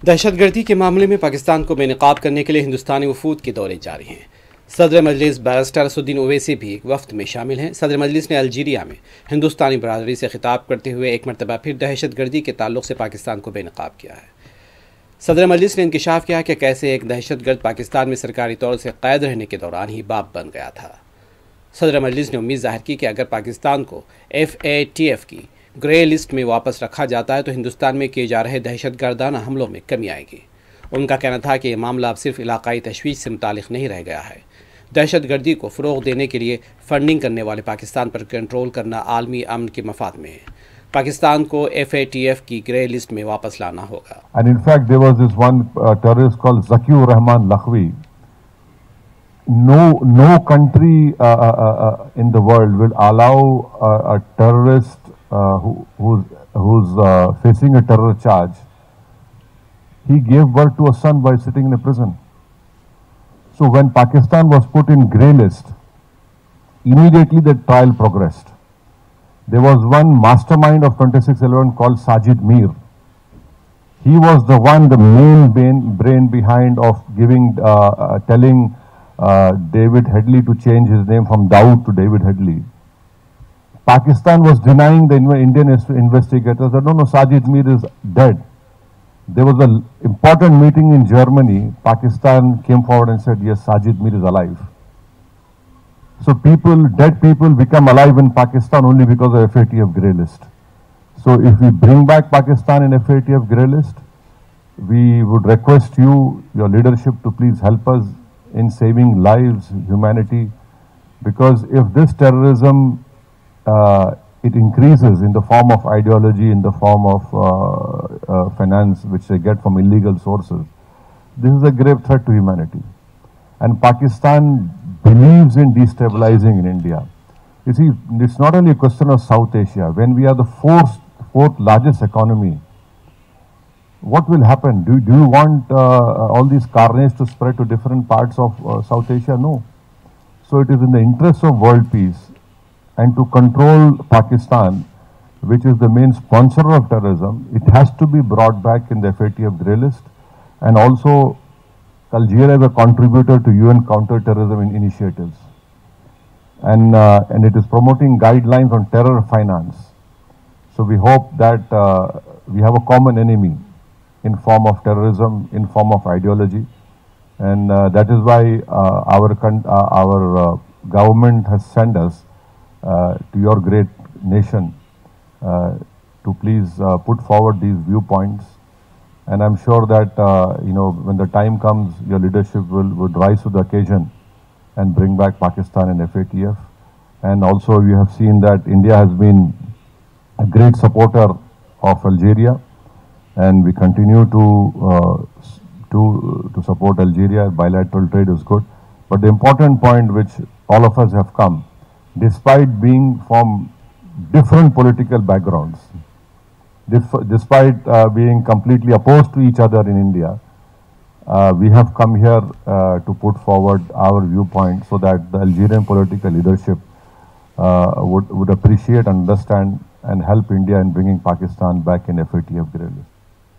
दहशतगर्दी के मामले में पाकिस्तान को बेनकाब करने के लिए हिंदुस्तानी वफूद के दौरे जारी हैं। सदर मजलिस बैरिस्टर असदुद्दीन ओवैसी भी एक वफ्द में शामिल हैं। सदर मजलिस ने अल्जीरिया में हिंदुस्तानी बरादरी से खिताब करते हुए एक मरतबा फिर दहशतगर्दी के ताल्लुक से पाकिस्तान को बेनकाब किया है। सदर मजलिस ने इंकशाफ किया कि कैसे एक दहशतगर्द पाकिस्तान में सरकारी तौर से कैद रहने के दौरान ही बाप बन गया था। सदर मजलिस ने उम्मीद जाहिर की कि अगर पाकिस्तान को FATF की ग्रे लिस्ट में वापस रखा जाता है तो हिंदुस्तान में किए जा रहे दहशतगर्दाना हमलों में कमी आएगी। उनका कहना था कि यह मामला अब सिर्फ इलाकाई तशवीश से मुतालिक नहीं रह गया है। दहशतगर्दी को फ़रोग़ देने के लिए फंडिंग करने वाले पाकिस्तान पर कंट्रोल करना आलमी अमन के मफाद में है। पाकिस्तान को FATF की ग्रे लिस्ट में वापस लाना होगा। And in fact, there was this one terrorist called Zakiur Rahman Lakhvi. No country in the world will allow a terrorist who's facing a terror charge. He gave birth to a son by sitting in a prison. So when Pakistan was put in grey list, immediately the trial progressed. There was one mastermind of 2611 called Sajid Mir. He was the main brain behind of telling David Headley to change his name from Dawood to David Headley. Pakistan was denying the Indian investigators that no, Sajid Mir is dead. There was an important meeting in Germany. Pakistan came forward and said, yes, Sajid Mir is alive. So dead people become alive in Pakistan only because of FATF grey list. So if we bring back Pakistan in FATF grey list, we would request you, your leadership, to please help us in saving lives, humanity, because if this terrorism it increases in the form of ideology, in the form of finance, which they get from illegal sources, this is a grave threat to humanity. And Pakistan believes in destabilizing in India. You see, it's not only a question of South Asia. When we are the fourth largest economy, what will happen? Do you want all these carnage to spread to different parts of South Asia? No. So it is in the interest of world peace and to control Pakistan, which is the main sponsor of terrorism, it has to be brought back in the FATF grey list. And also, Algeria is a contributor to UN counter-terrorism initiatives. And it is promoting guidelines on terror finance. So we hope that we have a common enemy in form of terrorism, in form of ideology. And that is why our government has sent us to your great nation to please put forward these viewpoints. And I'm sure that, when the time comes, your leadership would rise to the occasion and bring back Pakistan and FATF. And also you have seen that India has been a great supporter of Algeria, and we continue to support Algeria. Bilateral trade is good. But the important point which all of us have come, despite being from different political backgrounds, despite being completely opposed to each other in India, we have come here to put forward our viewpoint so that the Algerian political leadership would appreciate, understand, and help India in bringing Pakistan back in FATF grey list.